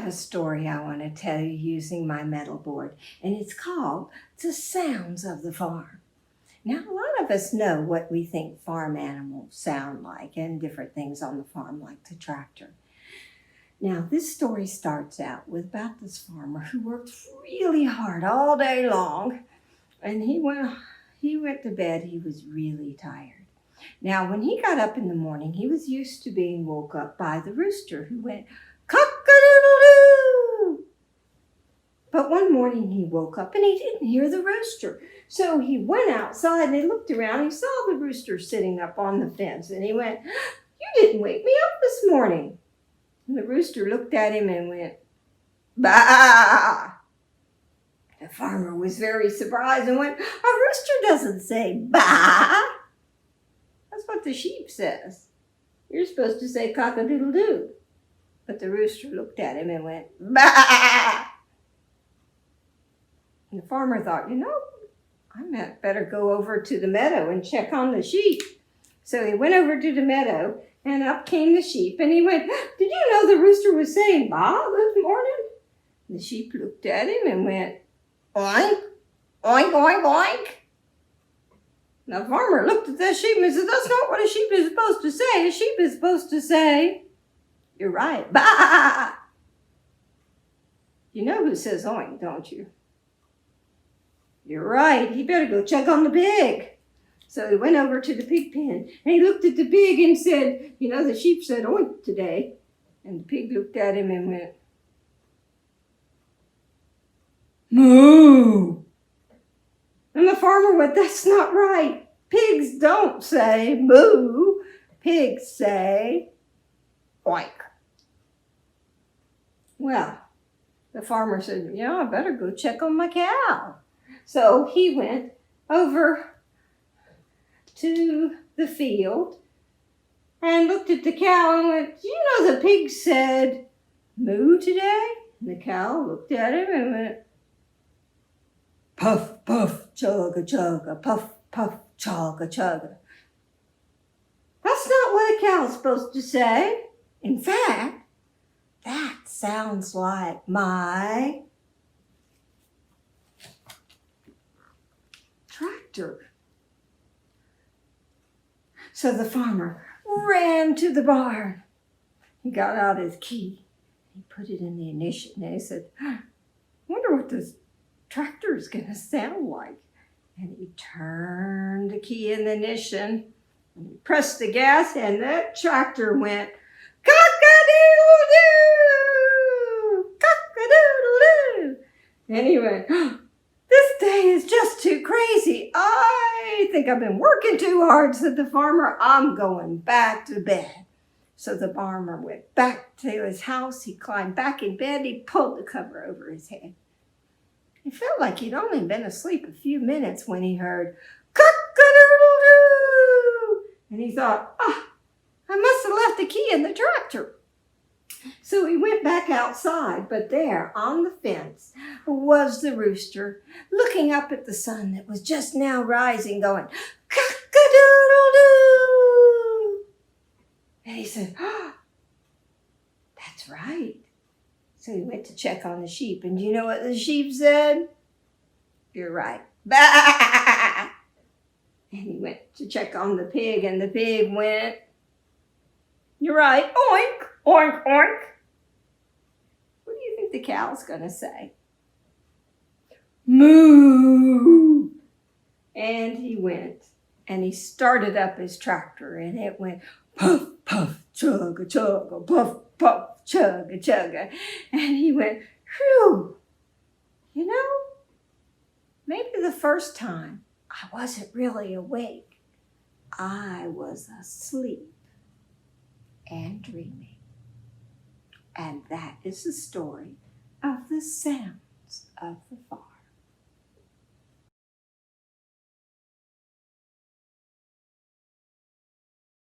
have a story I want to tell you using my metal board, and it's called The Sounds of the Farm. Now, a lot of us know what we think farm animals sound like and different things on the farm, like the tractor. Now, this story starts out with about this farmer who worked really hard all day long, and he went to bed. He was really tired. Now, when he got up in the morning, he was used to being woke up by the rooster who went, cock-a-doodle-doo! But one morning he woke up and he didn't hear the rooster. So he went outside and he looked around. He saw the rooster sitting up on the fence and he went, "You didn't wake me up this morning." And the rooster looked at him and went, "Bah!" The farmer was very surprised and went, "A rooster doesn't say bah. That's what the sheep says. You're supposed to say cock-a-doodle-doo." But the rooster looked at him and went, "Bah!" And the farmer thought, I might better go over to the meadow and check on the sheep. So he went over to the meadow, and up came the sheep, and he went, "Did you know the rooster was saying bah this morning?" The sheep looked at him and went, "Oink, oink, oink, oink." The farmer looked at the sheep and said, "That's not what a sheep is supposed to say. A sheep is supposed to say, 'You're right, bah.'" You know who says oink, don't you? You're right. He better go check on the pig. So he went over to the pig pen and he looked at the pig and said, "The sheep said oink today." And the pig looked at him and went, "Moo." And the farmer went, "That's not right. Pigs don't say moo. Pigs say oink." Well, the farmer said, "I better go check on my cow." So he went over to the field and looked at the cow and went, "Do you know the pig said moo today?" And the cow looked at him and went, "Puff, puff, chugga, chugga, puff, puff, chugga, chugga." That's not what a cow's supposed to say. In fact, that sounds like my tractor. So the farmer ran to the barn. He got out his key. He put it in the ignition and he said, "I wonder what this tractor is going to sound like." And he turned the key in the ignition and he pressed the gas and that tractor went, cock-a-doodle-doo, cock-a-doodle-doo. And he went, "This day is just too crazy. I think I've been working too hard," said the farmer. "I'm going back to bed." So the farmer went back to his house. He climbed back in bed. He pulled the cover over his head. He felt like he'd only been asleep a few minutes when he heard cock-a-doodle-doo. And he thought, I must have left the key in the tractor. So he went back outside, but there on the fence was the rooster looking up at the sun that was just now rising, going, cock-a-doodle-doo. And he said, "That's right." So he went to check on the sheep, and you know what the sheep said? "You're right, bah." And he went to check on the pig, and the pig went, "You're right, oink, oink, oink." What do you think the cow's going to say? "Moo." And he went, and he started up his tractor, and it went puff, puff, chugga, chugga, puff, puff, chugga, chugga. And he went, "Phew, maybe the first time I wasn't really awake. I was asleep and dreaming." And that is the story of the sounds of the farm.